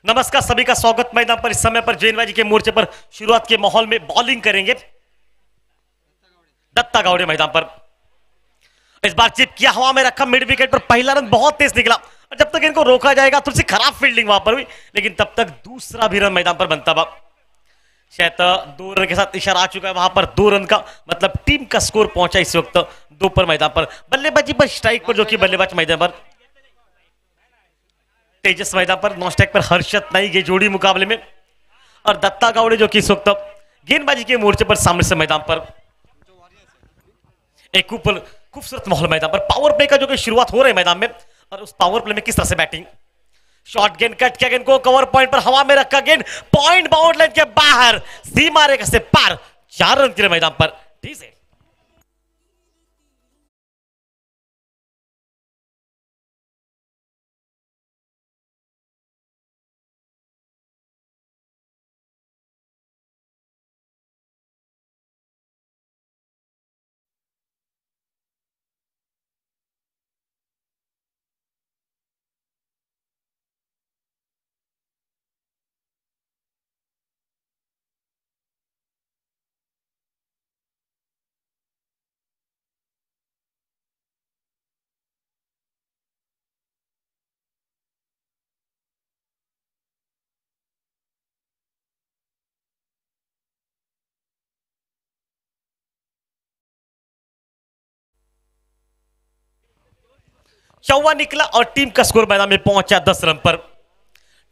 नमस्कार सभी का स्वागत। मैदान पर इस समय पर गेंदबाजी के मोर्चे पर शुरुआत के माहौल में बॉलिंग करेंगे दत्ता गावड़े मैदान पर। इस बार चिप किया, हवा में रखा, मिड विकेट पर पहला रन बहुत तेज निकला और जब तक इनको रोका जाएगा थोड़ी सी खराब फील्डिंग वहां पर हुई, लेकिन तब तक दूसरा भी रन मैदान पर बनता हुआ। शायद 2 रन के साथ इशारा आ चुका है वहां पर। 2 रन का मतलब टीम का स्कोर पहुंचा इस वक्त 2 पर मैदान पर। बल्लेबाजी पर स्ट्राइक पर जो कि बल्लेबाज मैदान पर तेजस, मैदान पर नॉन स्ट्राइक पर हर्षद नाइक ये जोड़ी मुकाबले में, और दत्ता गावड़े जो कि इस वक्त गेंदबाजी के मोर्चे पर सामने से मैदान पर। एक ऊपर खूबसूरत माहौल मैदान पर। पावर प्ले का जो कि शुरुआत हो रही है मैदान में, और उस पावर प्ले में किस तरह से बैटिंग। शॉर्ट गेंद कट किया, गेंद को कवर पॉइंट पर हवा में रखा, गेंद पॉइंट बाउंड लाइन के बाहर, सीमा रेखा से पार। 4 रन के लिए मैदान पर। ठीक है, चौवा निकला और टीम का स्कोर मैदान में पहुंचा 10 रन पर।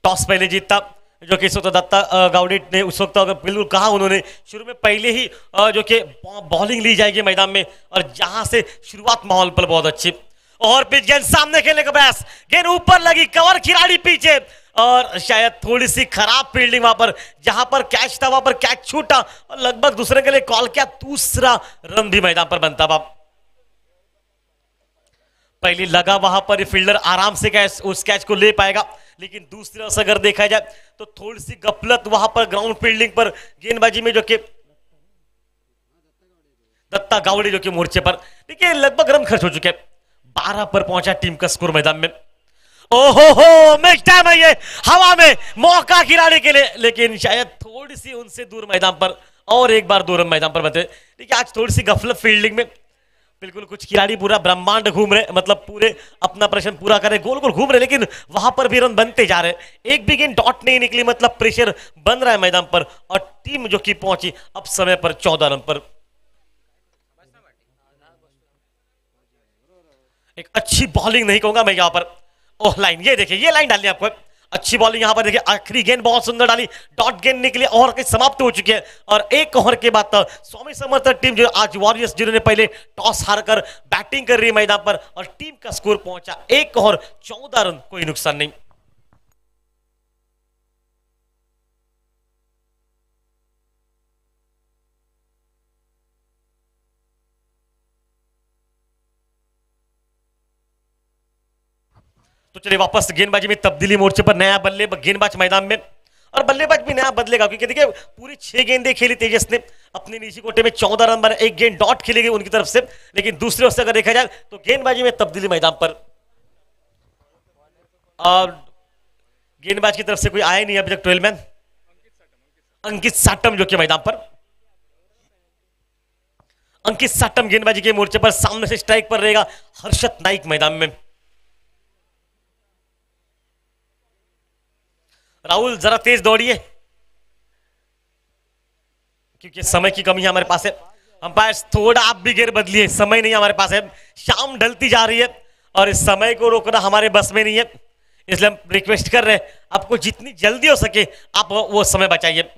टॉस पहले जीता जो कि इस वक्त दत्ता गावड़े ने उस वक्त अगर बिल्कुल कहा उन्होंने शुरू में पहले ही जो कि बॉलिंग ली जाएगी मैदान में, और जहां से शुरुआत माहौल पर बहुत अच्छी। और पिच गेंद सामने खेलने का प्रयास, गेंद ऊपर लगी, कवर खिलाड़ी पीछे, और शायद थोड़ी सी खराब फील्डिंग वहां पर। जहां पर कैच था वहां पर कैच छूटा और लगभग दूसरे के लिए कॉल किया। दूसरा रन भी मैदान पर बनता हुआ। पहले लगा वहां पर फील्डर आराम से कैच उस कैच को ले पाएगा, लेकिन दूसरी तरफ से अगर देखा जाए तो थोड़ी सी गफलत वहां पर ग्राउंड फील्डिंग पर गेंदबाजी में जो कि दत्ता गावड़े जो कि मोर्चे पर। देखिए लगभग रन खर्च हो चुके हैं। 12 पर पहुंचा टीम का स्कोर मैदान में। ओहो हो, मैच टाइम है ये, हवा में मौका खिलाड़ी के लिए, लेकिन शायद थोड़ी सी उनसे दूर मैदान पर। और एक बार 2 रन मैदान पर बनते। देखिए आज थोड़ी सी गफलत फील्डिंग में, बिल्कुल कुछ खिलाड़ी पूरा ब्रह्मांड घूम रहे, मतलब पूरे अपना प्रश्न पूरा कर रहे, गोल गोल घूम रहे, लेकिन वहां पर भी रन बनते जा रहे। एक भी गेंद डॉट नहीं निकली, मतलब प्रेशर बन रहा है मैदान पर, और टीम जो कि पहुंची अब समय पर 14 रन पर। एक अच्छी बॉलिंग नहीं कहूंगा मैं यहां पर। ओह लाइन, ये देखिए ये लाइन डालनी आपको। अच्छी बॉलिंग यहां पर देखिए, आखिरी गेंद बहुत सुंदर डाली, डॉट गेंद निकली, ओवर समाप्त हो चुकी है। और एक ओवर के बाद स्वामी समर्थ टीम जो आज वॉरियर्स जिन्होंने पहले टॉस हारकर बैटिंग कर रही है मैदान पर, और टीम का स्कोर पहुंचा 1 ओवर 14 रन, कोई नुकसान नहीं। तो चलिए वापस गेंदबाजी में तब्दीली मोर्चे पर नया गेंदबाज मैदान में, और बल्लेबाज भी नया बदलेगा, क्योंकि देखिए पूरी 6 गेंदें खेली तेजस ने अपने निजी कोटे में, 14 रन बने, एक गेंद डॉट खेली गई उनकी तरफ से, लेकिन दूसरी ओर से अगर देखा जाए तो गेंदबाजी में तब्दीली मैदान पर। और गेंदबाज की तरफ से कोई आया नहीं अभी तक 12 मैन। अंकित साटम जो कि मैदान पर, अंकित साटम गेंदबाजी के मोर्चे पर सामने से स्ट्राइक पर रहेगा। हर्षद नाइक मैदान में। राहुल जरा तेज दौड़िए, क्योंकि समय की कमी है हमारे पास है। अंपायर थोड़ा आप भी गेर बदलिए, समय नहीं हमारे पास है। शाम ढलती जा रही है और इस समय को रोकना हमारे बस में नहीं है, इसलिए हम रिक्वेस्ट कर रहे हैं आपको जितनी जल्दी हो सके आप वो समय बचाइए।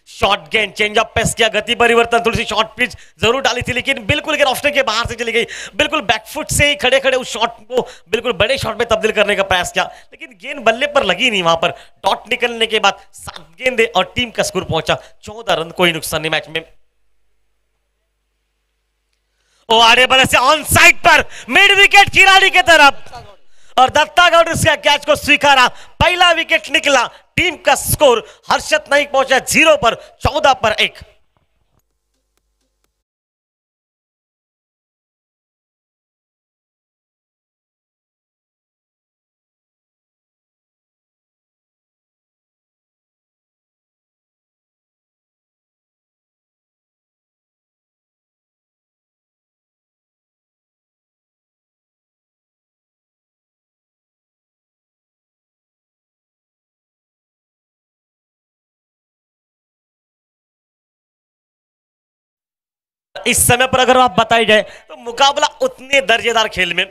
शॉर्ट गेंद, चेंज ऑफ पेस किया, गति परिवर्तन, थोड़ी सी शॉर्ट पिच जरूर डाली थी, लेकिन बिल्कुल ऑफ स्टंप के बाहर से चली गई। बिल्कुल बैकफुट से ही खड़े खड़े उस शॉट को बिल्कुल बड़े शॉट में तब्दील करने का प्रयास किया, लेकिन गेंद बल्ले पर लगी नहीं। वहां पर डॉट निकलने के बाद 7 गेंदे और टीम का स्कोर पहुंचा 14 रन, कोई नुकसान नहीं मैच में। ओ आड़े बड़े से ऑन साइड पर मिड विकेट खिलाड़ी की तरफ, और दत्ता गौड़ इसका कैच को स्वीकारा, पहला विकेट निकला। टीम का स्कोर हर्षद नाइक पहुंचा 0 पर, 14 पर 1। इस समय पर अगर आप बताई जाए तो मुकाबला उतने दर्जेदार खेल में,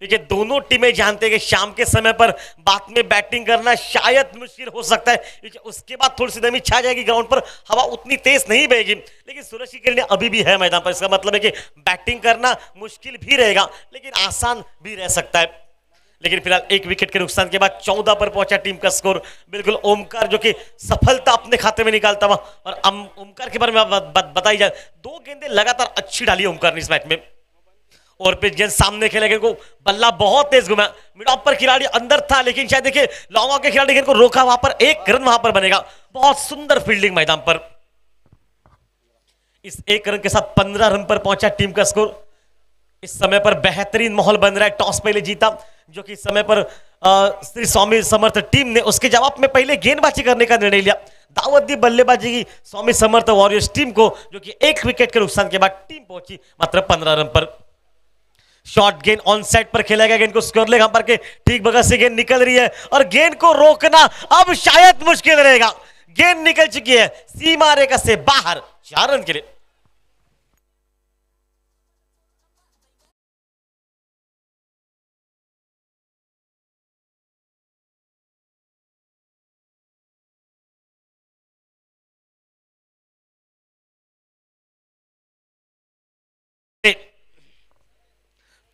देखिए दोनों टीमें जानते हैं कि शाम के समय पर बाद में बैटिंग करना शायद मुश्किल हो सकता है, क्योंकि उसके बाद थोड़ी सी नमी छा जाएगी ग्राउंड पर, हवा उतनी तेज नहीं बहेगी। लेकिन सूरज की किरणें अभी भी है मैदान पर, इसका मतलब है कि बैटिंग करना मुश्किल भी रहेगा लेकिन आसान भी रह सकता है। लेकिन फिलहाल एक विकेट के नुकसान के बाद 14 पर पहुंचा टीम का स्कोर। बिल्कुल ओमकार जो कि सफलता अपने खाते में निकालता हुआ, और ओमकार के बारे में बताई जाए 2 गेंदें लगातार अच्छी डाली ओमकार ने इस मैच में, और फिर गेंद सामने खेले गेंद को बल्ला बहुत तेज घुमा, मिड ऑफ पर खिलाड़ी अंदर था लेकिन शायद देखिए लॉन्ग ऑफ के खिलाड़ी गेंद को रोका, वहां पर 1 रन वहां पर बनेगा। बहुत सुंदर फील्डिंग मैदान पर। इस 1 रन के साथ 15 रन पर पहुंचा टीम का स्कोर। इस समय पर बेहतरीन माहौल बन रहा है। टॉस पहले जीता जो कि इस समय पर श्री स्वामी समर्थ टीम ने, उसके जवाब में पहले गेंदबाजी करने का निर्णय लिया, दावत दी बल्लेबाजी की स्वामी समर्थ वॉरियर्स टीम को, जो कि 1 विकेट के नुकसान के बाद टीम पहुंची मात्र 15 रन पर। शॉर्ट गेंद ऑन साइड पर खेला गया, गेंद को स्क्वायर लेग पर के ठीक बगल से गेंद निकल रही है और गेंद को रोकना अब शायद मुश्किल रहेगा। गेंद निकल चुकी है सीमा रेखा से बाहर, 4 रन के लिए।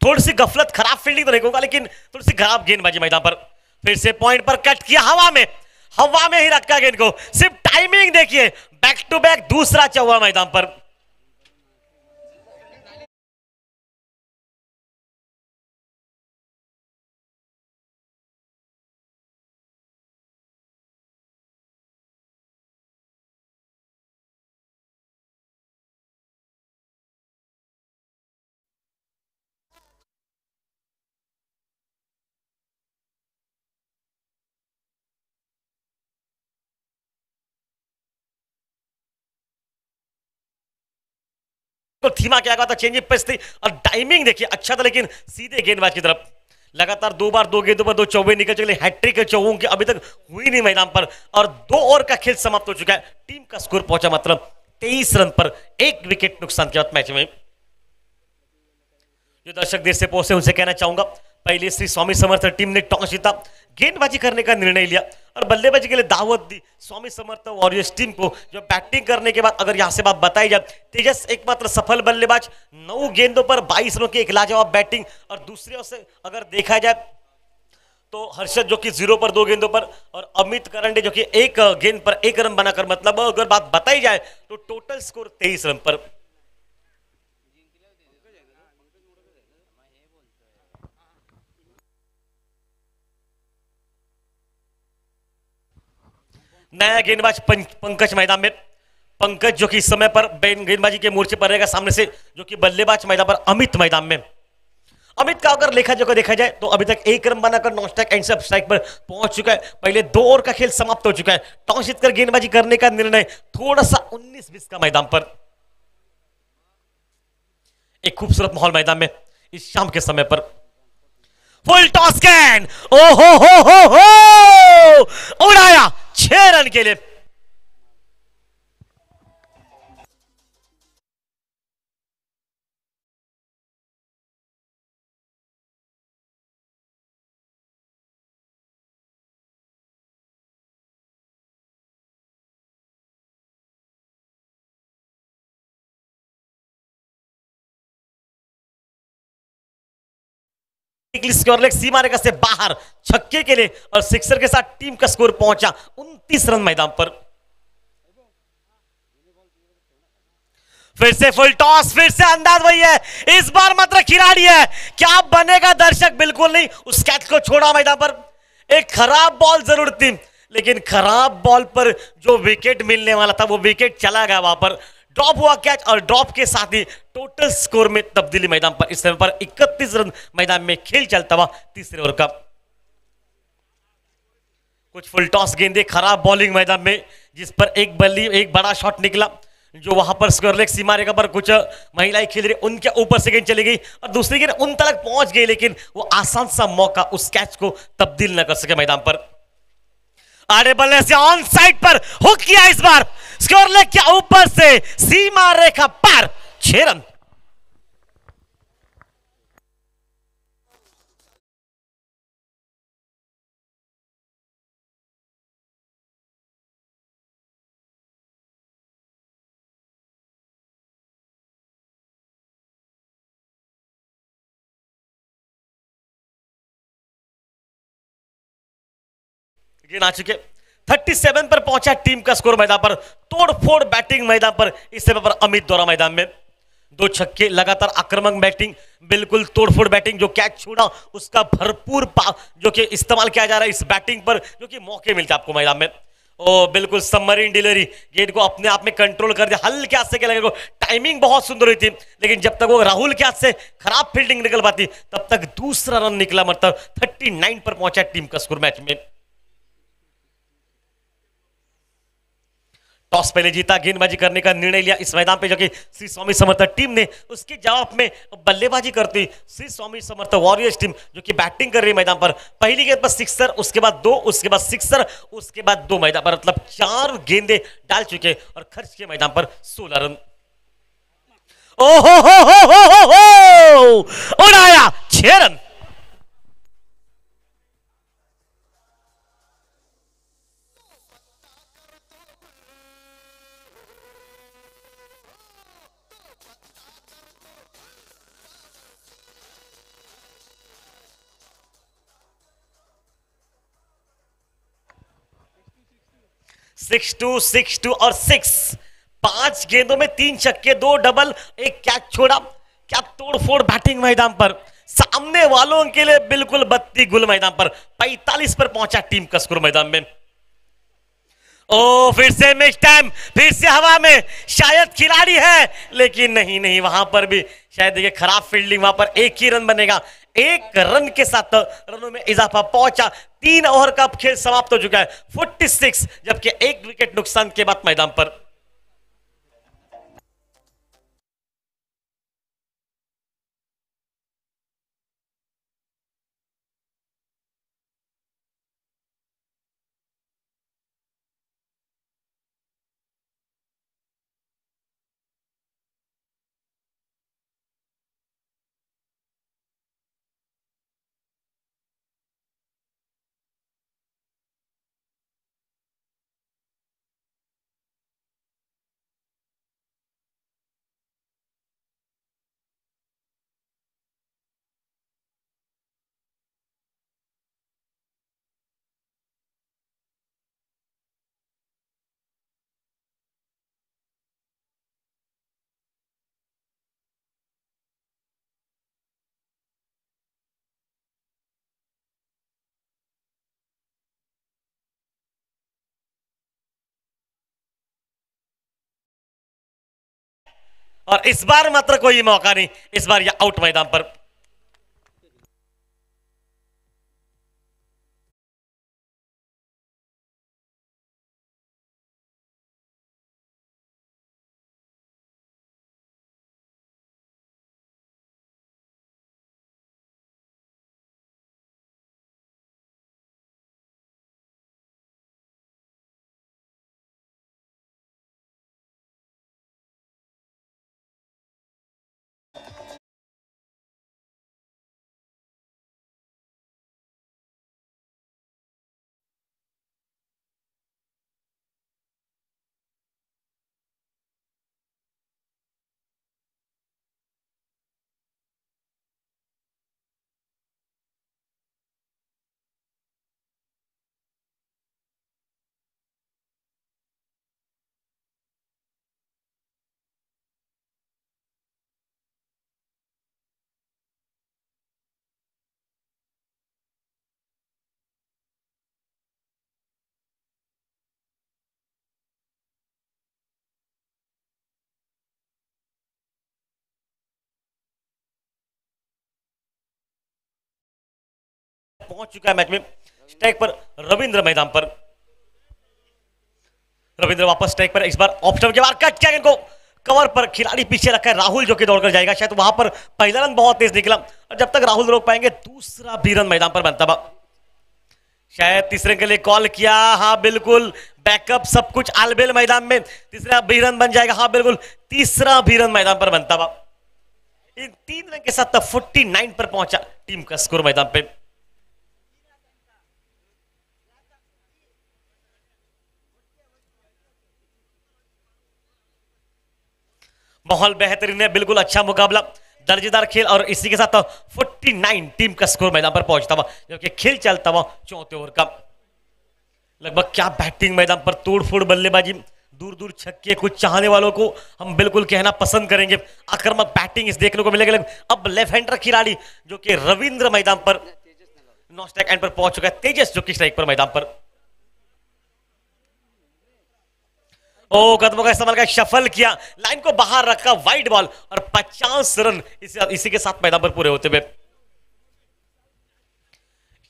थोड़ी सी गफलत, खराब फील्डिंग तो नहीं होगा लेकिन थोड़ी सी खराब गेंदबाजी मैदान पर। फिर से पॉइंट पर कट किया, हवा में ही रखा गेंद को। सिर्फ टाइमिंग देखिए, बैक टू बैक दूसरा चौका मैदान पर। तो थीमा क्या था, चेंज पेस थी और टाइमिंग देखिए अच्छा था, लेकिन सीधे गेंदबाज की तरफ लगातार 2 बार 2 गेंदों पर 2 चौबे निकल चुके। हैट्रिक के चौकों की अभी तक हुई नहीं मैदान पर, और 2 ओवर का खेल समाप्त हो चुका है। टीम का स्कोर पहुंचा मतलब 23 रन पर, 1 विकेट नुकसान के बाद मैच में। जो दर्शक देर से पहुंचे उनसे कहना चाहूंगा, पहले श्री स्वामी समर्थ टीम ने टॉस जीता, गेंदबाजी करने का निर्णय लिया और बल्लेबाजी के लिए दावत दी स्वामी समर्थ वॉरियर्स टीम को। जो बैटिंग करने के बाद अगर यहां से बात बताई जाए, तेजस एकमात्र सफल बल्लेबाज, 9 गेंदों पर 22 रनों की एक लाजवाब बैटिंग। और दूसरी ओर से अगर देखा जाए तो हर्षद जो कि 0 पर 2 गेंदों पर, और अमित करंडे जो कि 1 गेंद पर 1 रन बनाकर, मतलब अगर बात बताई जाए तो टोटल स्कोर 23 रन पर। नया गेंदबाज पंकज मैदान में। पंकज जो कि इस समय पर गेंदबाजी के मोर्चे पर रहेगा सामने से, जो कि बल्लेबाज मैदान पर अमित मैदान में। अमित का अगर देखा जाए तो अभी तक 1 रन बनाकर नॉन स्ट्राइक एंड स्ट्राइक पर पहुंच चुका है। पहले 2 ओवर का खेल समाप्त हो चुका है। टॉस जीतकर गेंदबाजी करने का निर्णय थोड़ा सा 19-20 का मैदान पर। एक खूबसूरत माहौल मैदान में इस शाम के समय पर। फुल टॉस कैन, हो उड़ाया 6 रन के लिए। सीमा रेखा से बाहर छक्के के लिए, और सिक्सर के साथ टीम का स्कोर पहुंचा 29 रन मैदान पर। फिर से फुल टॉस, फिर से अंदाज वही है, इस बार मात्र खिलाड़ी है, क्या बनेगा दर्शक बिल्कुल नहीं। उस कैच को छोड़ा मैदान पर। एक खराब बॉल जरूर थी, लेकिन खराब बॉल पर जो विकेट मिलने वाला था वो विकेट चला गया। वहां पर ड्रॉप हुआ कैच, और ड्रॉप के साथ ही टोटल स्कोर में तब्दीली मैदान पर। इस समय पर 31 रन मैदान में खेल चलता हुआ तीसरे ओवर का। कुछ फुल टॉस गेंदे, खराब बॉलिंग मैदान में, जिस पर एक बड़ा शॉट निकला, जो वहां पर स्क्वायर लेग सीमा रेखा पर कुछ महिलाएं खेल रही, उनके ऊपर से गेंद चली गई और दूसरी गेंद उन तक पहुंच गई, लेकिन वो आसान सा मौका उस कैच को तब्दील न कर सके मैदान पर। आड़े बल्ले से ऑन साइड पर हुक किया, इस बार स्क्वायर लेग के ऊपर से सीमा रेखा पार, 6 रन। गेंद आ चुके, 37 पर पहुंचा टीम का स्कोर मैदान पर, तोड़फोड़ बैटिंग मैदान पर इस समय पर अमित द्वारा मैदान में, 2 छक्के लगातार आक्रामक बैटिंग, बिल्कुल तोड़फोड़ बैटिंग, जो कैच छोड़ा उसका भरपूर जो कि इस्तेमाल किया जा रहा है इस बैटिंग पर, जो कि मौके मिलते आपको मैदान में। ओ बिल्कुल सबमरीन डिलीवरी, गेंद को अपने आप में कंट्रोल कर दिया, हल्के हाथ से क्या लगेगा, टाइमिंग बहुत सुंदर हुई थी, लेकिन जब तक वो राहुल के हाथ से खराब फील्डिंग निकल पाती तब तक दूसरा रन निकला, मतलब 39 पर पहुंचा टीम का स्कोर मैच में। टॉस पहले जीता, गेंदबाजी करने का निर्णय लिया इस मैदान पे, जो कि श्री स्वामी समर्थ टीम ने, उसके जवाब में बल्लेबाजी करती श्री स्वामी समर्थ वॉरियर्स टीम, जो कि बैटिंग कर रही मैदान पर। पहली गेंद पर सिक्सर, उसके बाद 2, उसके बाद सिक्सर, उसके बाद 2 मैदान पर, मतलब 4 गेंदे डाल चुके और खर्च के मैदान पर 16 रन। ओहो हो उड़ाया 6 रन। 6-2, 6-2 और 6, 5 गेंदों में 3 छक्के, 2 डबल, 1 कैच छोड़ा। क्या तोड़फोड़ बैटिंग मैदान पर, सामने वालों के लिए बिल्कुल बत्ती गुल मैदान पर, 45 पर पहुंचा टीम का स्कोर मैदान में। ओ फिर से मिस टाइम, फिर से हवा में, शायद खिलाड़ी है लेकिन नहीं नहीं, वहां पर भी शायद देखिए खराब फील्डिंग, वहां पर 1 ही रन बनेगा। 1 रन के साथ रनों में इजाफा पहुंचा, 3 ओवर का खेल समाप्त हो चुका है, 46, जबकि 1 विकेट नुकसान के बाद मैदान पर। और इस बार मात्र कोई मौका नहीं, इस बार यह आउट मैदान पर। पहुंच चुका है मैच में, स्ट्राइक पर रविंद्र मैदान पर। रविंद्र वापस स्ट्राइक पर, इस बार ऑप्शन के बाद कट किया इनको, कवर पर खिलाड़ी पीछे रखा है राहुल, जो कि दौड़कर जाएगा, शायद वहां पर पहला रन बहुत तेज निकला, और जब तक राहुल रोक पाएंगे दूसरा भी रन मैदान पर बनता बा। शायद तीसरे के लिए कॉल किया, हाँ बिल्कुल, बैकअप सब कुछ आलबेल मैदान में, तीसरा भी रन बन जाएगा, हाँ बिल्कुल, तीसरा भी रन मैदान पर बनता बा। इन 3 रन के साथ 49 पर पहुंचा टीम का स्कोर मैदान पे। माहौल बेहतरीन है, बिल्कुल अच्छा मुकाबला, दर्जेदार खेल, और इसी के साथ 49 टीम का स्कोर मैदान पर पहुंचता हुआ, जबकि खेल चलता हुआ 4थे ओवर का। लगभग क्या बैटिंग, मैदान पर तोड़फोड़ बल्लेबाजी, दूर दूर छक्के, कुछ चाहने वालों को हम बिल्कुल कहना पसंद करेंगे। आक्रामक बैटिंग इस देखने को मिलेगा। अब लेफ्ट हैंडर खिलाड़ी जो कि रविंद्र मैदान पर नॉन स्ट्राइक एंड पर पहुंच चुका है, तेजस जो कि स्ट्राइक पर मैदान पर। ओ कदमों का इस्तेमाल का शफल किया, लाइन को बाहर रखा, वाइड बॉल और 50 रन इसी के साथ मैदान पर पूरे होते हुए।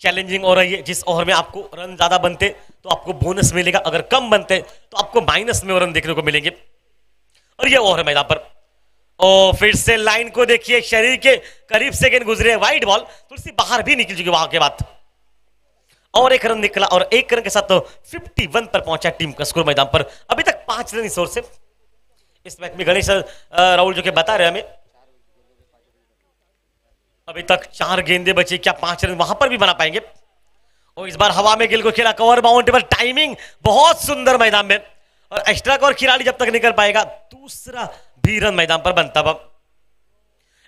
चैलेंजिंग हो रही है, जिस ओवर में आपको रन ज्यादा बनते तो आपको बोनस मिलेगा, अगर कम बनते तो आपको माइनस में रन देखने को मिलेंगे। और ये ओवर है मैदान पर। ओ फिर से लाइन को देखिए, शरीर के करीब से गेंद गुजरे, वाइड बॉल थोड़ी सी बाहर भी निकल चुकी वहां के बाद। और एक रन निकला और एक रन के साथ तो 51 पर पहुंचा टीम का स्कोर मैदान पर। अभी तक 5 रन इस ओर से। इस मैच में गणेश राहुल जो के बता रहे हमें अभी तक 4 गेंदे बची, क्या 5 रन वहां पर भी बना पाएंगे? और इस बार हवा में गिल को खेला, कवर बाउंड्री पर, टाइमिंग बहुत सुंदर मैदान में। और एक्स्ट्रा कवर खिलाड़ी जब तक निकल पाएगा दूसरा भी रन मैदान पर बनता हुआ।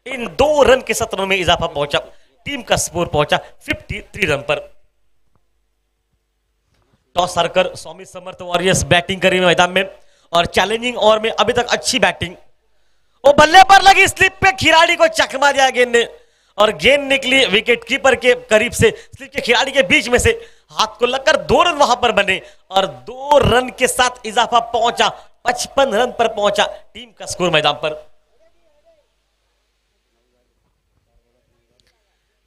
इन 2 रन के 7 रनों में इजाफा पहुंचा, टीम का स्कोर पहुंचा 53 रन पर। टॉस हारकर स्वामी समर्थ वॉरियर्स बैटिंग करी मैदान में और चैलेंजिंग ओवर में अभी तक अच्छी बैटिंग। वो बल्ले पर लगी स्लिप पे, खिलाड़ी को चकमा दिया गेंद ने और गेंद निकली विकेट कीपर के करीब से, स्लिप के खिलाड़ी के बीच में से, हाथ को लगकर 2 रन वहां पर बने और 2 रन के साथ इजाफा पहुंचा, 55 रन पर पहुंचा टीम का स्कोर मैदान पर।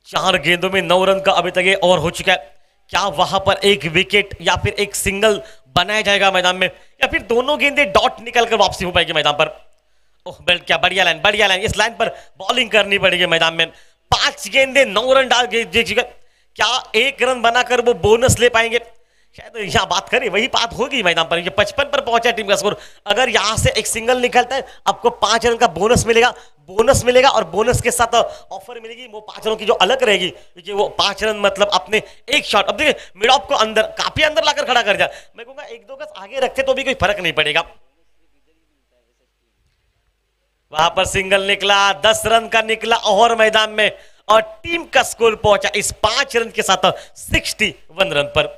4 गेंदों में 9 रन का अभी तक ये ओवर हो चुका है। क्या वहां पर एक विकेट या फिर एक सिंगल बनाया जाएगा मैदान में, या फिर दोनों गेंदे डॉट निकलकर वापसी हो पाएगी मैदान पर? ओह बेल्ट, क्या बढ़िया लाइन, बढ़िया लाइन। इस लाइन पर बॉलिंग करनी पड़ेगी मैदान में। 5 गेंदे 9 रन डाल के, क्या 1 रन बनाकर वो बोनस ले पाएंगे? शायद यहां बात करें वही बात होगी मैदान पर। ये 55 पर पहुंचा टीम का स्कोर। अगर यहां से एक सिंगल निकलता है आपको 5 रन का बोनस मिलेगा और बोनस के साथ ऑफर मिलेगी वो 5 रनों की जो अलग रहेगी, क्योंकि वो 5 रन मतलब अपने एक शॉट। अब देखिए मिड ऑफ को अंदर, काफी अंदर लाकर खड़ा कर दिया। मैं कहूंगा 1-2 गज आगे रखते तो भी कोई फर्क नहीं पड़ेगा। वहां पर सिंगल निकला, 10 रन का निकला ओवर मैदान में और टीम का स्कोर पहुंचा इस 5 रन के साथ 61 रन पर।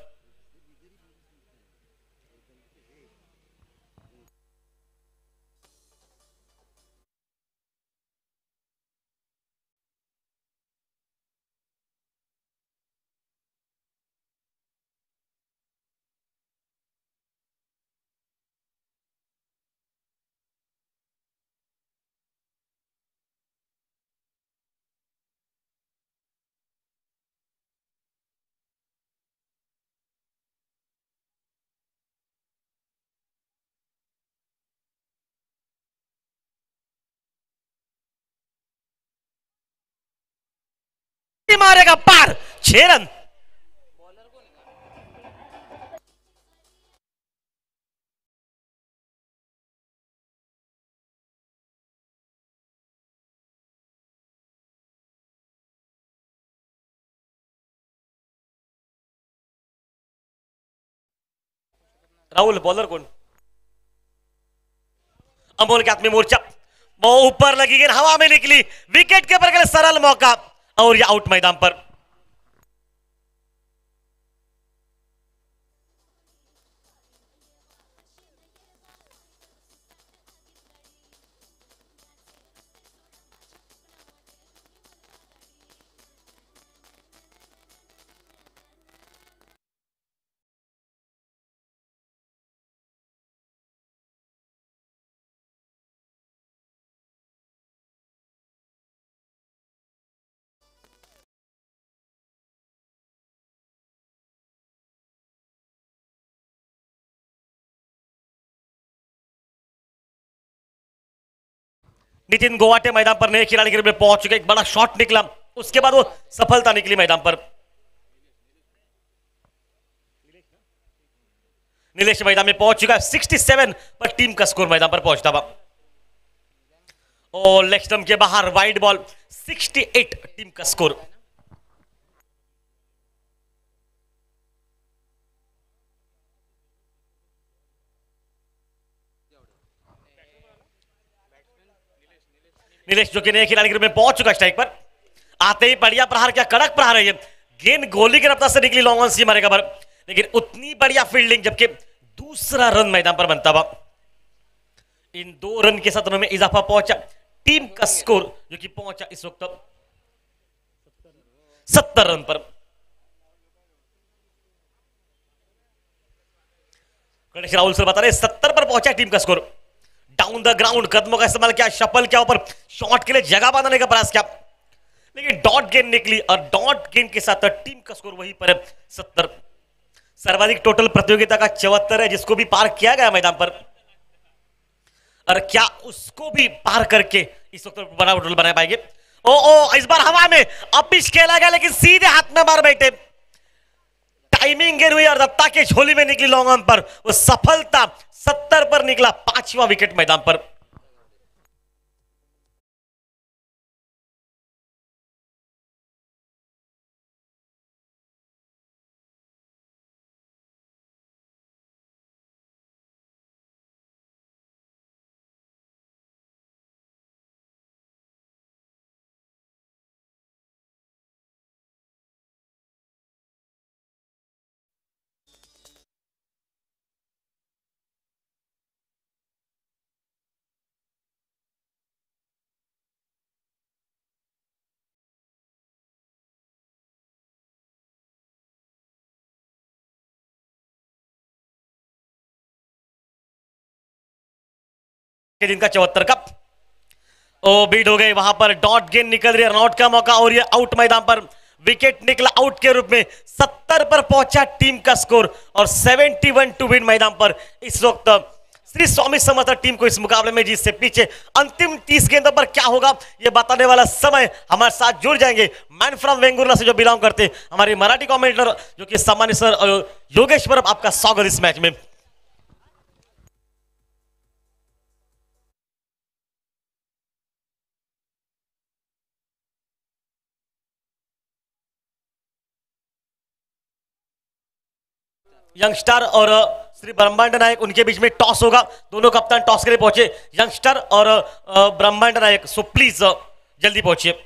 मारेगा पार, 6 रन। राहुल बॉलर कौन? अमोल के हाथ में मोर्चा, वो ऊपर लगी गेंद हवा में निकली, विकेट के पर सरल मौका और ये आउट मैदान पर। नितिन गोवाटे मैदान पर नए खिलाड़ी के रूप में पहुंच चुके, एक बड़ा शॉट निकला, उसके बाद वो सफलता निकली मैदान पर। नीलेश मैदान में पहुंच चुका है, 67 पर टीम का स्कोर मैदान पर पहुंचता हुआ। और लेग स्टंप के बाहर वाइड बॉल, 68 टीम का स्कोर। नीलेश जो कि नए खिलाड़ी के रूप में पहुंच चुका स्ट्राइक पर। आते ही बढ़िया प्रहार, क्या कड़क प्रहार है ये। गेंद गोली के रफ्तार से निकली, लॉन्ग ऑन सी मारेगा पर लेकिन उतनी बढ़िया फील्डिंग, जबकि दूसरा रन मैदान पर बनता हुआ। इन 2 रन के साथ उन्होंने इजाफा पहुंचा टीम का स्कोर, जो कि पहुंचा इस वक्त 70 रन पर। गणेश राहुल सर बता रहे 70 पर पहुंचा टीम का स्कोर। डाउन द ग्राउंड कदमों का इस्तेमाल किया, शफल किया, ऊपर शॉट के लिए जगह बनाने का प्रयास किया, लेकिन डॉट गेंद निकली और डॉट गेंद के साथ टीम का स्कोर वहीं पर 70। सर्वाधिक टोटल प्रतियोगिता का 74 है, जिसको भी पार किया गया मैदान पर, और क्या उसको भी पार करके इस वक्त बड़ा टोटल बना पाएंगे। ओ ओ इस बार हवा में अब पिच खेला गया, लेकिन सीधे हाथ में मार बैठे, टाइमिंग गेंद हुई और दत्ता के झोली में निकली लॉन्ग ऑन पर, वो सफलता 70 पर निकला, 5वां विकेट मैदान पर। दिन का 74 का ओ बीट हो गई, वहां पर डॉट गेंद निकल रही है, रनआउट का मौका, और ये आउट मैदान पर विकेट निकला आउट के रूप में। 70 पर पहुंचा टीम का स्कोर और 71 टू विन मैदान पर इस वक्त श्री स्वामी समर्थ टीम को इस मुकाबले में जीत से पीछे। अंतिम 30 गेंदों पर क्या होगा ये बताने वाला समय हमारे साथ जुड़ जाएंगे मैन फ्रॉम वेंगुर्ला से जो बिलोंग करते हैं हमारे मराठी कमेंटेटर, जो कि सामान्य सर योगेश्वर, आपका स्वागत इस मैच में। यंगस्टर और श्री ब्रह्मांड नायक, उनके बीच में टॉस होगा, दोनों कप्तान टॉस के लिए पहुंचे, यंगस्टर और ब्रह्मांड नायक, सो प्लीज जल्दी पहुंचिए।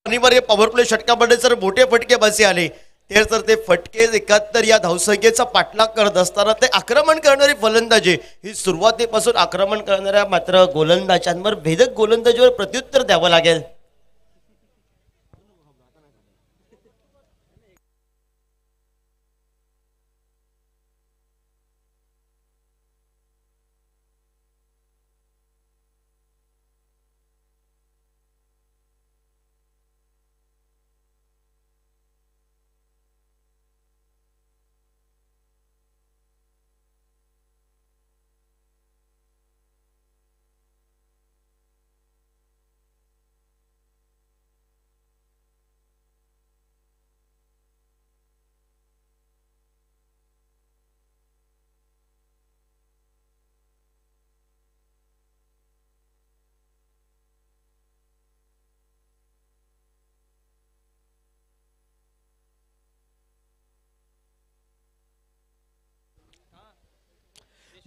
अनिवार्य पॉवर प्ले षटकामध्ये जर मोठे फटके बसे आले तर ते फटके 71 या धावसंख्येचा पाठलाग करत असताना ते आक्रमण करणारी फलंदाजी ही सुरुवातीपासून आक्रमण करणाऱ्या मात्र गोलंदाजांवर भेदक गोलंदाजीवर प्रत्युत्तर द्यावं लागेल।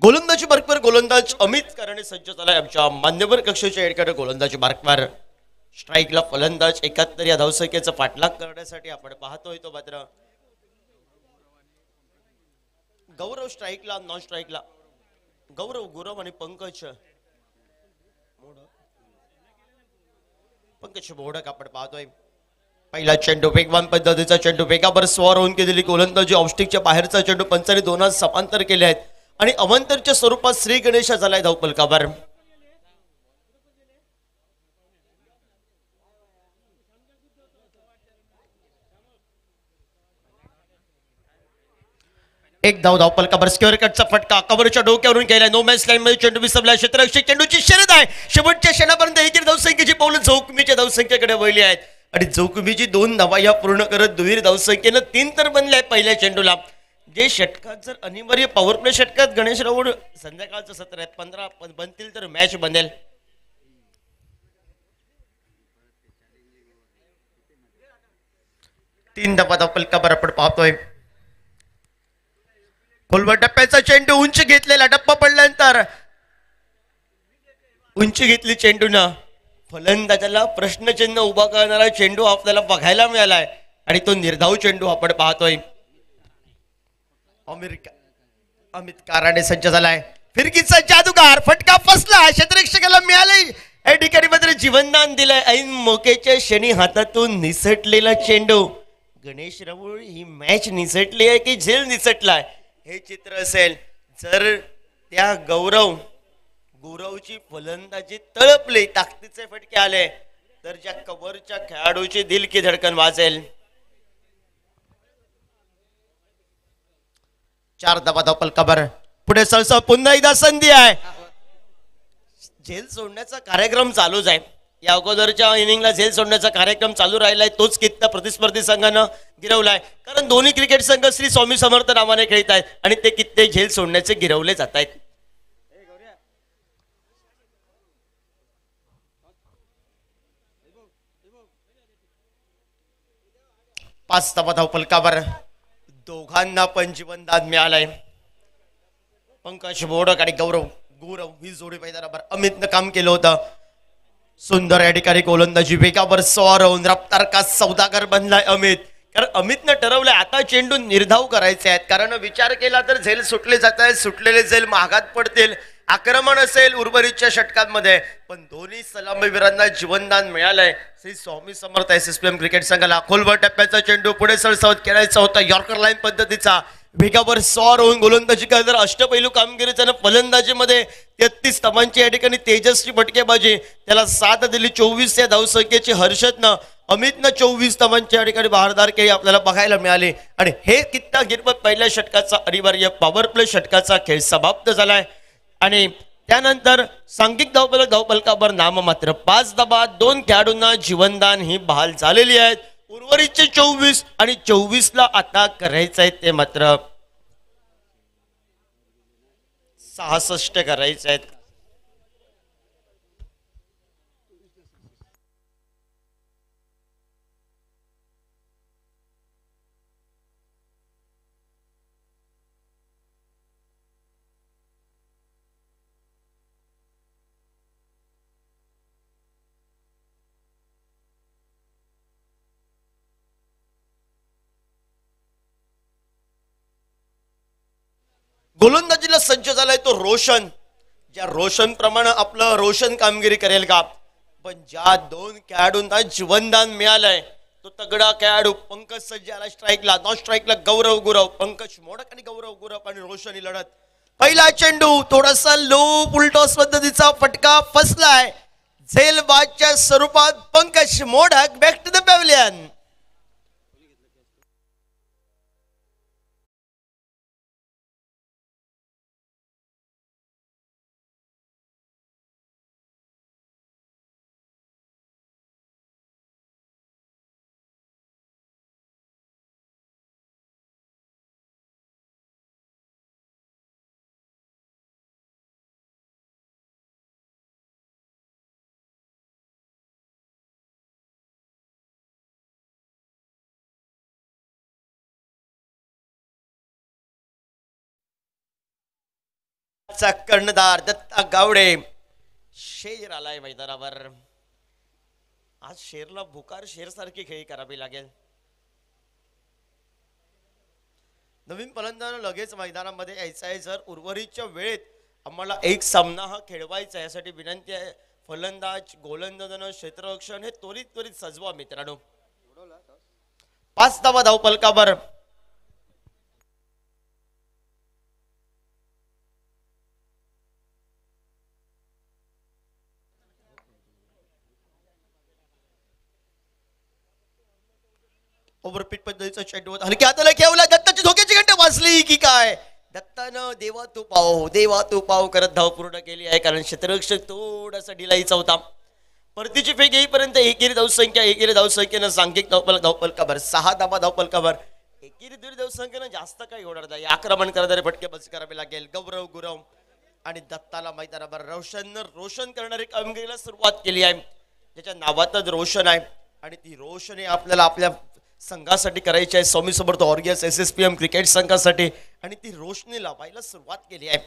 गोलंदाजी मार्कवर गोलंदाज अमित कराने सज्ज झालाय आमच्या मान्यवर कक्षेच्या एडकडे गोलंदाजी मार्कवर स्ट्राईकला फलंदाज 71 या धावसंख्येचा पाठलाग करण्यासाठी आपण पाहतोय तो मात्र गौरव स्ट्राईकला नॉन स्ट्राईकला गौरव गुरव आणि पंकज मोडक आपण पाहतोय पहिला चेंडू वेगवान पद्धतीचा चेंडू वेगावर स्वार होऊन केलेली गोलंदाजी ऑफस्टिकच्या बाहेरचा चेंडू पंचाने दोनात समांतर केले आहेत आणि अवंतरच्या स्वरूपात श्री गणेश झालाय धावपलकावर एक धावपलकावर स्क्वेअर कटचा फटका कव्हरच्या डोक्यावरून केला नो मॅच लाईन मध्ये चेंडू विसरला क्षेत्ररक्षक चेंडूची शर्यत आहे शेवटच्या क्षणापर्यंत एकेरी धावसंख्येची पावलं जोखमीच्या धावसंख्येकडे वळली आहेत आणि जोखमीची 2 धावा या पूर्ण करत दुहेरी धावसंख्येनं 3 तर बनले आहेत पहिल्या चेंडूला जे षटकात जर अनिवार्य पॉवर प्ले षटकात गणेश राऊळ संध्याकाळचं सत्र आहे 15 बनतील तर मॅच बनेल तीन धावा धावपलकावर आपण पाहतोय खोलवर टप्प्याचा चेंडू उंच घेतलेला टप्पा पडल्यानंतर उंची घेतली चेंडूनं फलंदाजाला प्रश्नचिन्ह उभा करणारा चेंडू आपल्याला बघायला मिळालाय आणि तो निर्धाव चेंडू आपण पाहतोय अमित काराने सज्ज झालाय फिरकीचा जादूगार फटका फसला क्षेत्ररक्षकाला मिळाले या ठिकाणी मात्र जीवनदान दिलंय ऐन मोकेच्या क्षणी हातातून निसटलेला चेंडू गणेश राऊळ ही मॅच निसटली आहे की झेल निसटलाय हे चित्र असेल जर त्या गौरवची फलंदाजी तळपली ताकदीचे फटके आले तर ज्या कव्हरच्या खेळाडूची दिल की धडकन वाजेल 4 धावा धावपलकावर पुढे सरसा पुन्हा एकदा संधी आहे झेल सोडण्याचा कार्यक्रम चालूच आहे या अगोदरच्या इनिंगला झेल सोडण्याचा कार्यक्रम चालू राहिलाय तोच कित्ता प्रतिस्पर्धी संघानं गिरवलाय कारण दोन्ही क्रिकेट संघ श्री स्वामी समर्थ नावाने खेळत आहेत आणि ते कित्ते झेल सोडण्याचे गिरवले जात आहेत 5 धावा धावपलकावर दोघांना पण जीवनदान मिळालंय पंकज मोडक आणि गौरव ही जोडी पैदानावर अमितनं काम केलं होतं सुंदर या ठिकाणी गोलंदाजी वेगावर स्वार होऊन रफ्तार का सौदागर बनलाय अमित कारण अमितनं ठरवलंय आता चेंडू निर्धाव करायचे आहेत कारण विचार केला तर झेल सुटले जात आहेत सुटलेले झेल महागात पडतील आक्रमण असेल उर्वरितच्या षटकांमध्ये पण दोन्ही सलामीवीरांना जीवनदान मिळालंय श्री स्वामी समर्थ SSPM क्रिकेट संघाला खोलवर टप्प्याचा चेंडू पुढे सरसावत खेळायचा होता यॉर्कर लाईन पद्धतीचा वेगावर स्वार होऊन गोलंदाजी करत अष्टपैलू कामगिरीचं फलंदाजीमध्ये 33 धावांची या ठिकाणी तेजस्वी फटकेबाजी त्याला 7 दिली 24 या धावसंख्येची हर्षदनं अमितनं 24 धावांची या ठिकाणी बहारदार केली आपल्याला बघायला मिळाली आणि हे कित्ता गिरवत पहिल्या षटकाचा अनिवार्य पॉवर प्ले षटकाचा खेळ समाप्त झालाय आणि त्यानंतर सांघिक धावपलकावर नाममात्र 5 धावा 2 खेळाडूंना जीवनदान ही बहाल झालेली आहेत उर्वरितचे 24 आणि 24 ला आता करायचं आहे ते मात्र 66 करायचे आहेत गोलंदाजीला सज्ज झालाय तो रोशन ज्या रोशन प्रमाणे आपलं रोशन कामगिरी करेल का पण ज्या 2 खेळाडूंना जीवनदान मिळालंय तो तगडा खेळाडू पंकज सज्ज आला स्ट्राईकला नॉन स्ट्राईकला गुरव पंकज मोडक आणि गुरव आणि रोशन ही लढत पहिला चेंडू थोडासा लो उलटॉस पद्धतीचा फटका फसलाय झेलबाजच्या स्वरूपात Pankaj Modak back to the pavilion संघाचा कर्णधार दत्ता गावडे. शेर आलाय मैदानावर. आज शेरला भुकार शेर सारखी खेळी करावी लागेल. नवीन फलंदाज लगेच मैदानामध्ये यायचा आहे. जर उर्वरितच्या वेळेत आम्हाला एक सामना हा खेळवायचा आहे यासाठी विनंती आहे. फलंदाज गोलंदाजानं क्षेत्ररक्षण हे त्वरित सजवा मित्रांनो. 5 धावा धावफलकावर. ओव्हरपीट पद्धतीचा चेंडू हलक्या हाताला खेळवला. दत्ताची धोक्याची घंटा वाजली की काय. दत्तानं देवा तू पाव करत धाव पूर्ण केली आहे. कारण क्षेत्ररक्षक थोडासा ढिलाईचा होता. परतीची फेक येईपर्यंत एकेरी धावसंख्येनं सांघिक धावफलकावर 6 धावा धावफलकावर. एकेरी दुरी धावसंख्येनं जास्त काही होणार नाही. आक्रमण करणारे फटके बस करावे लागेल. गौरव गुरव आणि दत्ताला मैदानावर रोशन करणारी कामगिरीला सुरुवात केली आहे. ज्याच्या नावातच रोशन आहे आणि ती रोशनी आपल्याला आपल्या संघासाठी करायची आहे. Swami Samarth Argus SSPM cricket संघासाठी आणि ती रोशनी लावायला सुरुवात केली आहे.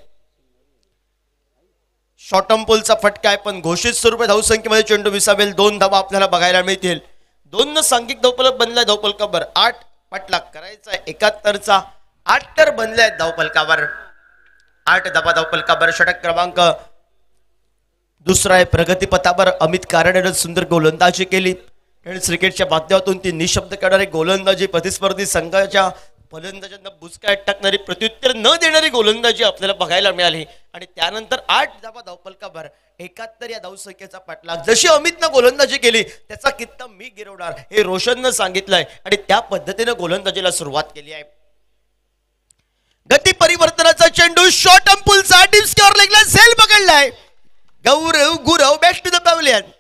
शॉर्ट पोलचा फटका आहे पण घोषित स्वरूपात धावसंख्येमध्ये चेंडू विसावेल. 2 धावा आपल्याला बघायला मिळतील. 2 न सांघिक धावफलक बनलाय धावफलकावर. 8 पाठलाग करायचा आहे 71चा. 8 तर बनलाय धावफलकावर. 8 धावा धावफलकावर. षटक क्रमांक दुसरा आहे प्रगतीपथावर. अमित कारणेनं सुंदर गोलंदाजी केली. क्रिकेटच्या माध्यमातून ती निशब्द करणारी गोलंदाजी, प्रतिस्पर्धी संघाच्या फलंदाजांना बुचकाट टाकणारी, प्रत्युत्तर न देणारी गोलंदाजी आपल्याला बघायला मिळाली. आणि त्यानंतर 8 धावा धावफलकावर. 71 या धावसंख्येचा पाठलाग. जशी अमितनं गोलंदाजी केली त्याचा कित्ता मी गिरवणार हे रोशननं सांगितलंय आणि त्या पद्धतीने गोलंदाजीला सुरुवात केली आहे. गती परिवर्तनाचा चेंडू शॉर्ट अंपुलचा डीप स्कोअर लेगला सेल पकडलाय. Gaurav Gurav back to the pavilion.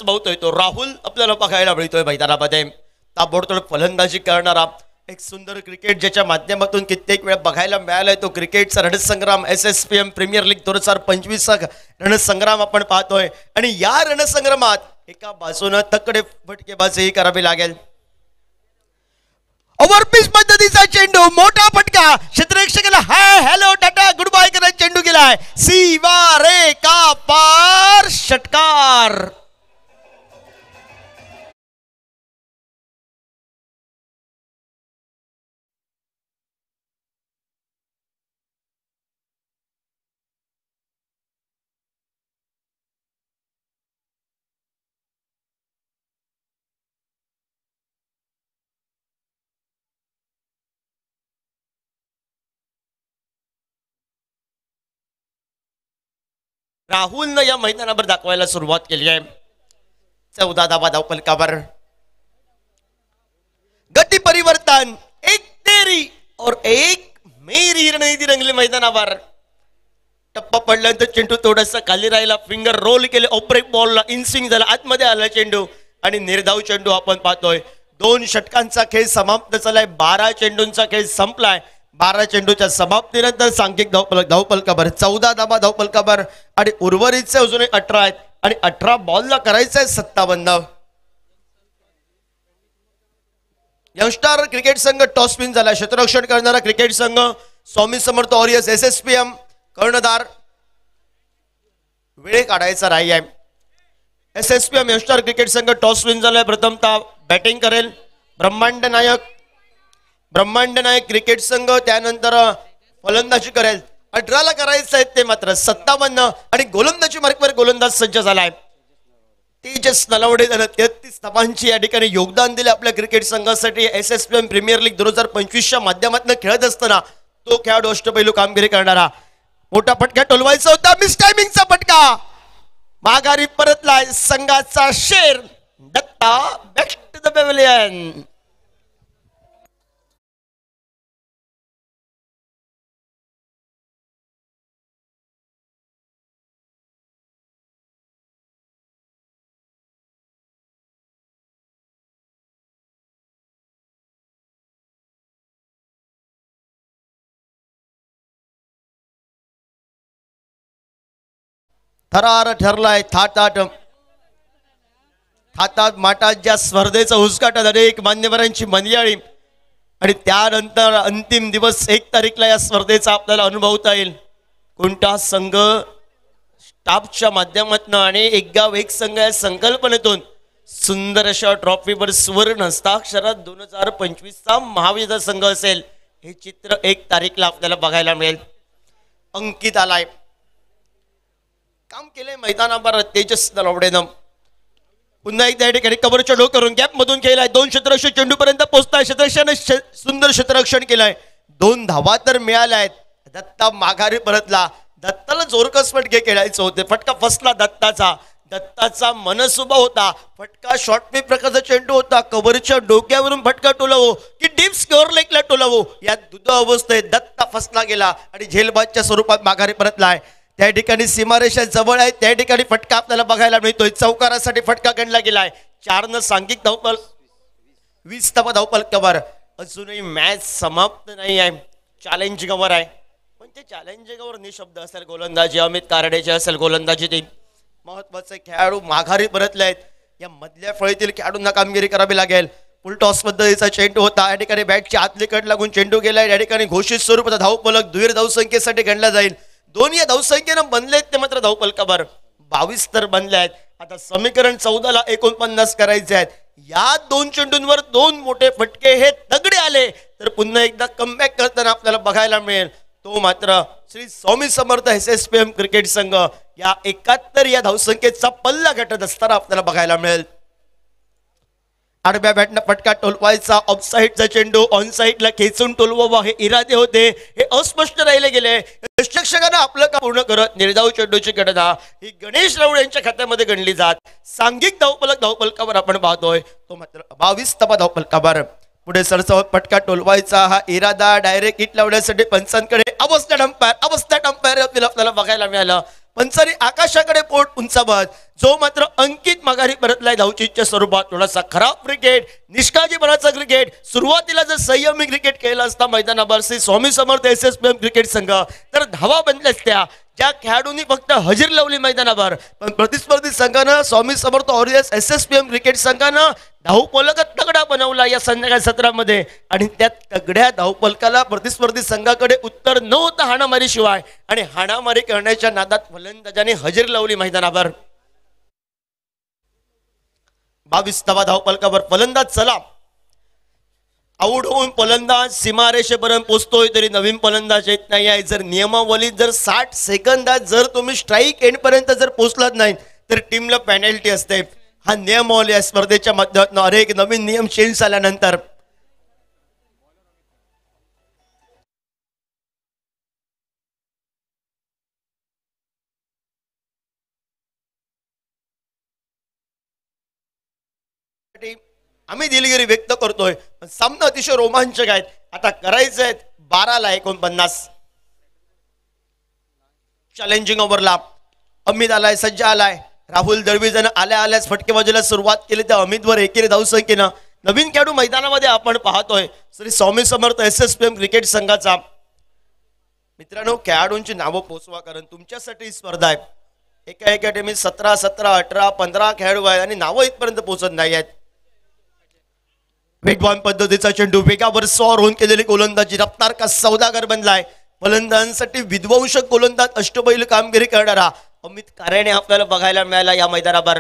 बहुतोय तो राहुल आपल्याला बघायला मिळतोय मैदानामध्ये. ताबडतोब फलंदाजी करणारा एक सुंदर क्रिकेट ज्याच्या माध्यमातून कित्येक वेळा बघायला मिळालाय. तो क्रिकेटचा रणसंग्राम SSPM प्रीमियर लीग 2025 रणसंग्राम आपण पाहतोय. आणि या रणसंग्रामात एका बाजूनं तकडे फटकेबाजी करावी लागेल. ओव्हरपिच पद्धतीचा चेंडू, मोठा फटका. क्षेत्ररक्षकाला hi hello tata good bye करत चेंडू गेलाय. सीवा रे का पार. षटकार. राहुलनं या मैदानावर दाखवायला सुरुवात केली आहे. 14 धावा धावफलकावर. गती परिवर्तन. एक तेरी और एक मेरी रणनीती रंगली मैदानावर. टप्पा पडल्यानंतर चेंडू थोडासा खाली राहिला. फिंगर रोल केले. ऑपरेट बॉलला इनस्विंग झाला. आतमध्ये आला चेंडू आणि निर्धाव चेंडू आपण पाहतोय. 2 षटकांचा खेळ समाप्त झालाय. 12 चेंडूंचा खेळ संपलाय. 12 चेंडूच्या समाप्तीनंतर सांघिक धावफलकावर 14 धावा धावफलकावर. आणि उर्वरितचे अजून 18 आहेत आणि 18 बॉलला करायचं आहे 57. यंगस्टार क्रिकेट संघ टॉस विन झाला. क्षेत्ररक्षण करणारा क्रिकेट संघ स्वामी समर्थ ऑरियस SSPM. कर्णधार वेळ काढायचा राही आहे. SSPM यंगस्टार क्रिकेट संघ टॉस विन झालाय. प्रथमतः बॅटिंग करेल ब्रह्मांड नायक क्रिकेट संघ. त्यानंतर फलंदाजी करेल. 18 करायचं आहे ते मात्र 57. आणि गोलंदाजी मार्कवर गोलंदाज सज्ज झालाय. तेजस नलावडे त्यानं 33 धावांची या ठिकाणी योगदान दिले आपल्या क्रिकेट संघासाठी. SSPM प्रीमियर लीग 2025च्या माध्यमातून खेळत असताना तो खेळाडू अष्टपैलू कामगिरी करणारा. मोठा फटका टोलवायचा होता. मिस टायमिंगचा फटका. माघारी परतलाय संघाचा शेर Datta. Back to the pavilion. थरार ठरलाय थाटाट थाटात माटात ज्या स्पर्धेचं उद्घाटन अनेक मान्यवरांची मंडळी आणि त्यानंतर अंतिम दिवस 1 तारीखला या स्पर्धेचा आपल्याला अनुभवता येईल. कोणता संघ स्टाफच्या माध्यमातून आणि एक गाव एक संघ या संकल्पनेतून सुंदर अशा ट्रॉफीवर सुवर्ण हस्ताक्षरात 2025चा महाविद्यालय संघ असेल हे चित्र 1 तारीखला आपल्याला बघायला मिळेल. अंकित आलाय, काम केलंय मैदानावर तेजस नलवडेनं. पुन्हा एकदा या ठिकाणी कव्हरच्या डोक्यावरून गॅप मधून खेळलाय. 2 क्षेत्ररक्षक चेंडू पर्यंत पोहोचताय. क्षेत्ररक्षण सुंदर क्षेत्ररक्षण केलंय. 2 धावा तर मिळाल्या आहेत. दत्ता माघारी परतला. दत्ताला जोरकस फटके खेळायचे होते. फटका फसला दत्ताचा मनसुबा होता. फटका शॉर्ट पीप प्रकारचा चेंडू होता. कव्हरच्या डोक्यावरून फटका टोलावो की डीप स्कोअर लेगला टोलावो या दुध अवस्थेत दत्ता फसला गेला आणि झेलबादच्या स्वरूपात माघारी परतलाय. त्या ठिकाणी सीमारेषा जवळ आहे. त्या ठिकाणी फटका आपल्याला बघायला मिळतोय. चौकारासाठी फटका गणला गेलाय. 4 सांघिक धावपल 20 धावपल कव्हर. अजूनही मॅच समाप्त नाही आहे. चॅलेंजिंग ओव्हर आहे पण ते चॅलेंजिंग ओव्हर निशब्द असेल. गोलंदाजी अमित कारडेचे असेल. गोलंदाजी टीम महत्वाचे खेळाडू माघारी परतले आहेत. या मधल्या फळीतील खेळाडूंना कामगिरी करावी लागेल. फुल टॉस पद्धतीचा चेंडू होता. या ठिकाणी बॅटच्या आतली कड लागून चेंडू गेलाय. या ठिकाणी घोषित स्वरूपाचा धावफलक दुहेरी धावसंख्येसाठी गणला जाईल. दोन्ही या धावसंख्येनं बनलेत ते मात्र धावफलकावर 22 तर बनले आहेत. आता समीकरण 14ला 49 करायचे आहेत. या 2 चेंडूंवर 2 मोठे फटके हे तगडे आले तर पुन्हा एकदा कमबॅक करताना आपल्याला बघायला मिळेल. तो मात्र श्री स्वामी समर्थ SSPM क्रिकेट संघ या 71 या धावसंख्येचा पल्ला गाठत असताना आपल्याला बघायला मिळेल. आडव्या बॅटनं फटका टोलवायचा. ऑफसाईडचा चेंडू ऑन साईडला खेचून टोलवावा हे इरादे होते. हे अस्पष्ट राहिले गेले. रक्षकांना आपलं काम पूर्ण करत निर्धाव चेंडूची गणना ही गणेश राऊळ यांच्या खात्यामध्ये गणली जात. सांघिक धावफलकावर आपण पाहतोय तो मात्र 22 धावफलकावर. पुढे सरसवत फटका टोलवायचा हा इरादा डायरेक्ट हिट लावण्यासाठी पंचांकडे अवस्था डंपायर आपल्याला बघायला मिळालं. पंचांनी आकाशाकडे पोट उंचावत जो मात्र अंकित माघारी परतलाय धावचीच्या स्वरूपात. थोडासा खराब क्रिकेट निष्काळजीपणाचा क्रिकेट. सुरुवातीला जर संयमी क्रिकेट खेळला असता मैदानावर श्री स्वामी समर्थ SSPM क्रिकेट संघ तर धावा बनल्या असत्या. ज्या खेळाडूंनी फक्त हजेरी लावली मैदानावर पण प्रतिस्पर्धी संघानं Swami Samarth aureus SSPM cricket संघानं धावफलक तगडा बनवला या संध्याकाळ सत्रामध्ये आणि त्या तगड्या धावफलकाला प्रतिस्पर्धी संघाकडे उत्तर नव्हतं हाणामारी शिवाय. आणि हाणामारी करण्याच्या नादात फलंदाजाने हजेरी लावली मैदानावर. 22 धावफलकावर फलंदाज चला आऊट होऊन फलंदाज सीमारेषेपर्यंत पोहोचतोय तरी नवीन फलंदाज येत नाही आहे. जर नियमावलीत जर 60 सेकंदात जर तुम्ही स्ट्राईक एंड पर्यंत जर पोहोचलात नाही तर टीमला पेनल्टी असते. हा नियमावली या स्पर्धेच्या माध्यमातून अनेक नवीन नियम चेंज झाल्यानंतर आम्ही दिलगिरी व्यक्त करतोय. सामना अतिशय रोमांचक आहेत. आता करायचे आहेत 12ला 49. चॅलेंजिंग ओव्हरला अमित आलाय. सज्ज आलाय. राहुल दळवीजन आल्याच फटकेबाजीला सुरुवात केली. त्या अमितवर एकेरी धावसंख्येनं नवीन खेळाडू मैदानामध्ये आपण पाहतोय श्री स्वामी समर्थ SSPM क्रिकेट संघाचा. मित्रांनो खेळाडूंची नावं पोचवा कारण तुमच्यासाठी ही स्पर्धा आहे. एका टीमीत 17, 18, 15 खेळाडू आहेत आणि नावं इथपर्यंत पोहोचत नाही आहेत. वेगवान पद्धतीचा चेंडू वेगावर सॉर होऊन केलेली गोलंदाजी. रफ्तार का सौदागर बनलाय. फलंदाजांसाठी विध्वंसक गोलंदाज अष्टपैलू कामगिरी करणारा अमित कारेने आपल्याला बघायला मिळाला या मैदानावर.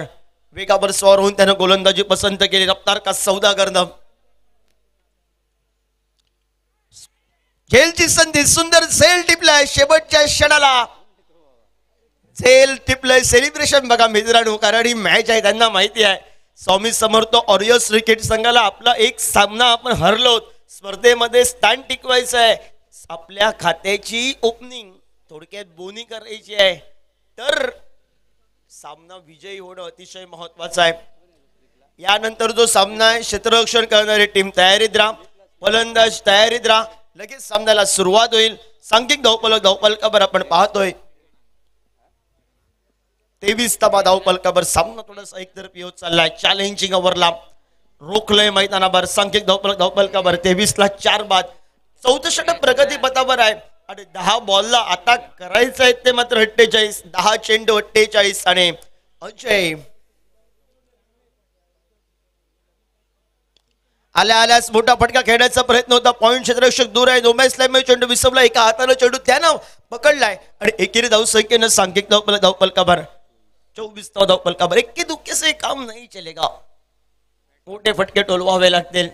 वेगावर सॉर होऊन त्यानं गोलंदाजी पसंत केली. रफ्तार का सौदागरनं खेळची संधी सुंदर झेल टिपलाय. शेवटच्या क्षणाला झेल टिपलाय. सेलिब्रेशन बघा मित्रांनो कारण ही मॅच आहे. त्यांना माहिती आहे स्वामी समर्थ ऑरियस क्रिकेट संघाला आपला एक सामना आपण हरलो. स्पर्धेमध्ये स्थान टिकवायचं आहे. आपल्या खात्याची ओपनिंग थोडक्यात बोनी करायची आहे तर सामना विजयी होणं अतिशय महत्वाचं आहे. यानंतर जो सामना आहे क्षेत्ररक्षण करणारी टीम तयारीत राहा. फलंदाज तयारीत राहा. लगेच सामन्याला सुरुवात होईल. सांघिक धावफलकावर आपण पाहतोय 23 धावफलकावर सामना थोडासा एकतर्फी होत चाललाय. चॅलेंजिंग ओव्हरला रोखलंय मैदानावर. सांघिक धावफलकावर 23ला 4 बाद. 14 षटक प्रगती पथावर आहे. आणि 10 बॉलला आता करायचं आहे ते मात्र 48. 10 चेंडू 48 आणि अजय आल्यास मोठा फटका खेळण्याचा प्रयत्न होता. पॉइंट क्षेत्ररक्षक दूर आहे. नोमॅसला चेंडू विसरला. एका हाताने चेंडू त्यानं पकडलाय आणि एकेरी धावसंख्येनं सांघिक धावफलकावर 24 धावफलकावर. इक्के दुक्के से काम नाही चलेगा. मोठे फटके टोलवावे लागतील.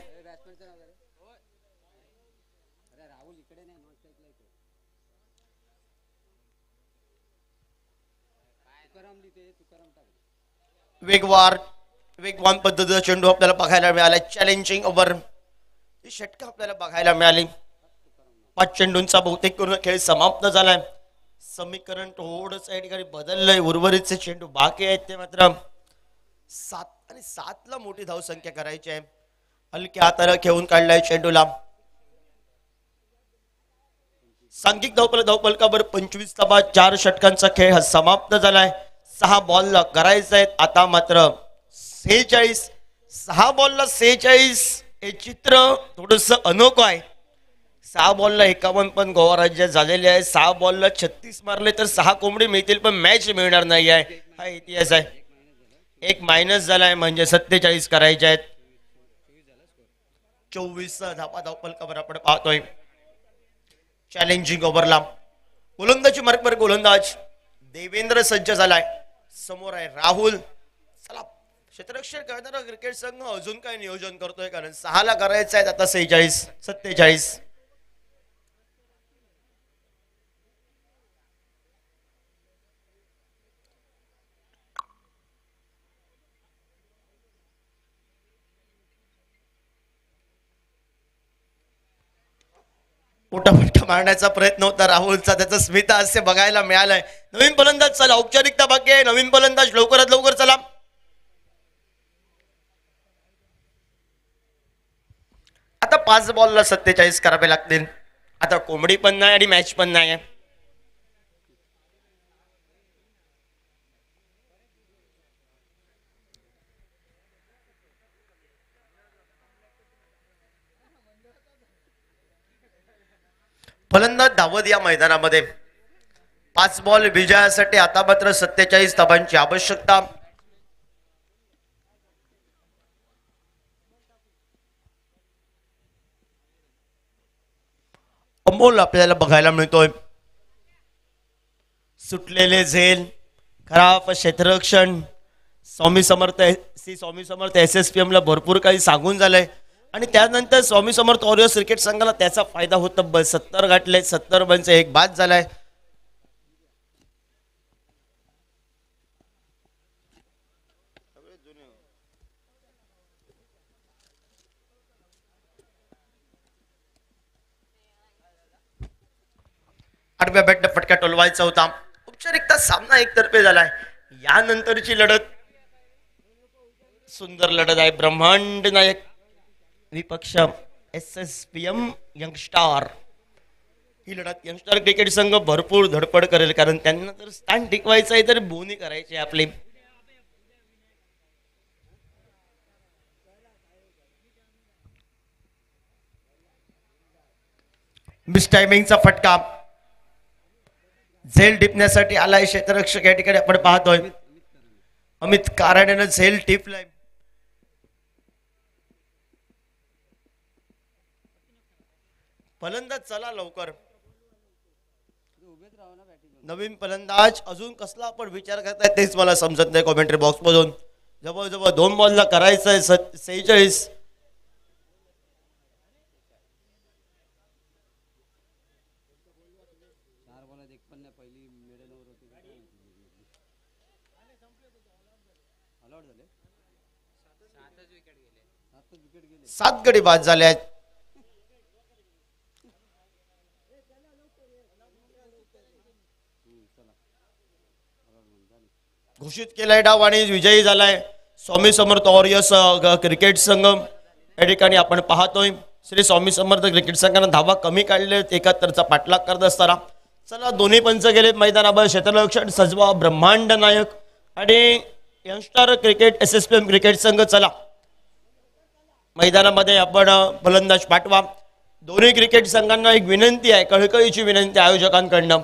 वेगवान पद्धतीचा चेंडू आपल्याला बघायला मिळाला. चॅलेंजिंग ओव्हर ही षटकं आपल्याला बघायला मिळाली. 5 चेंडूंचा बहुतेक पूर्ण खेळ समाप्त झालाय. समीकरण थोडंसं या ठिकाणी बदललंय. उर्वरितचे चेंडू बाकी आहेत ते मात्र 7 आणि 7 ला मोठी धावसंख्या करायची आहे. हलक्या हाताने खेळून काढलाय चेंडूला. सांघिक धावफलकावर 25 धावा. 4 षटकांचा खेळ हा समाप्त झालाय. 6 बॉलला करायचं आहे आता मात्र 46. 6 बॉलला 46 हे चित्र थोडस अनोखं आहे. 6 बॉलला 51 पण गोवा राज्यात झालेले आहे. 6 बॉलला 36 मारले तर 6 कोंबडी मिळतील पण मॅच मिळणार नाही आहे. हा इतिहास आहे. एक मायनस झालाय म्हणजे 47 करायचे आहेत. 24 धावा धावफलकावर आपण पाहतोय. चॅलेंजिंग ओव्हरला गोलंदाजी मार्कवर गोलंदाज देवेंद्र सज्ज झालाय. समोर आहे राहुल. चला क्षेत्ररक्षण करणारा क्रिकेट संघ अजून काय नियोजन करतोय कारण 6 ला करायचं आहे आता 47. मोठा फटका मारण्याचा प्रयत्न होता राहुलचा. त्याचा स्मित हास्य बघायला मिळालंय. नवीन फलंदाज चला औपचारिकता बाकी आहे. नवीन फलंदाज लवकरात लवकर चला. आता 5 बॉलला 47 करावे लागतील. आता कोंबडी पण नाही आणि मॅच पण नाही आहे. फलंदाज धावत या मैदानामध्ये. 5 बॉल विजयासाठी आता मात्र 47 धावांची आवश्यकता. अमोल आपल्याला बघायला मिळतोय. सुटलेले झेल खराब क्षेत्ररक्षण स्वामी समर्थ SSPM ला भरपूर काही सांगून झालंय आणि त्यानंतर स्वामी समर्थ वॉरियर्स क्रिकेट संघाला त्याचा फायदा होत. 70 गाठले. 70 रनचे एक बाद झालाय. आठव्या बॅटने फटका टोलवायचा होता. औपचारिकता सामना एकतर्फे झालाय. यानंतरची लढत सुंदर लढत आहे. ब्रह्मांड नायक विपक्ष SSPM यंगस्टार. ही लढत यंगस्टार क्रिकेट संघ भरपूर धडपड करेल कारण त्यांना जर स्थान टिकवायचं आहे तर बोनी करायची आपली. मिस टायमिंगचा फटका झेल टिपण्यासाठी आलाय क्षेत्ररक्षक. या ठिकाणी आपण पाहतोय अमित काराडेनं झेल टिपलाय. फलंदाज चला लवकर. नवीन फलंदाज अजून कसला आपण विचार करताय तेच मला समजत नाही कॉमेंट्री बॉक्स मधून. जवळजवळ 2 बॉलला करायचं आहे 46. सात गडी बाद झाले आहेत. घोषित केलाय डाव आणि विजयी झालाय स्वामी समर्थ वॉरियर्स क्रिकेट संघ. या ठिकाणी आपण पाहतोय श्री स्वामी समर्थ क्रिकेट संघाने धावा कमी काढले. 71चा पाठलाग करत असताना चला दोन्ही पंच गेले मैदानावर. क्षेत्ररक्षण सजवा ब्रह्मांड नायक आणि यंगस्टार क्रिकेट SSPM क्रिकेट संघ चला मैदानामध्ये. आपण फलंदाज पाठवा. दोन्ही क्रिकेट संघांना एक विनंती आहे, कळकळीची विनंती आयोजकांकडनं.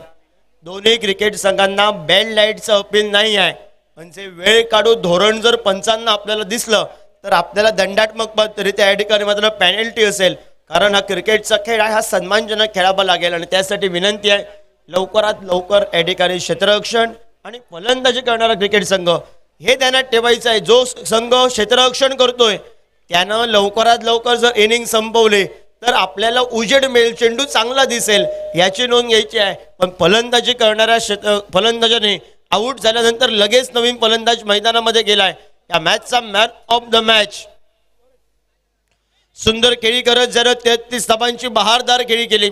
दोन्ही क्रिकेट संघांना बेल लाईटचं अपील नाही आहे, म्हणजे वेळ काढून धोरण जर पंचांना आपल्याला दिसलं तर आपल्याला दंडात्मक रित्या या ठिकाणी मात्र पेनल्टी असेल. कारण हा क्रिकेटचा खेळ आहे, हा सन्मानजनक खेळावा लागेल आणि त्यासाठी विनंती आहे लवकरात लवकर या ठिकाणी क्षेत्ररक्षण आणि फलंदाजी करणारा क्रिकेट संघ हे ध्यानात ठेवायचं आहे. जो संघ क्षेत्ररक्षण करतोय त्यानं लवकरात लवकर जर इनिंग संपवले तर आपल्याला उजेड मिळेल, चेंडू चांगला दिसेल याची नोंद घ्यायची आहे. पण फलंदाजी करणाऱ्या फलंदाजाने आऊट झाल्यानंतर लगेच नवीन फलंदाज मैदानामध्ये गेलाय. या मॅचचा मॅन ऑफ द मॅच सुंदर खेळी करत जर 33 धावांची बहारदार खेळी केली.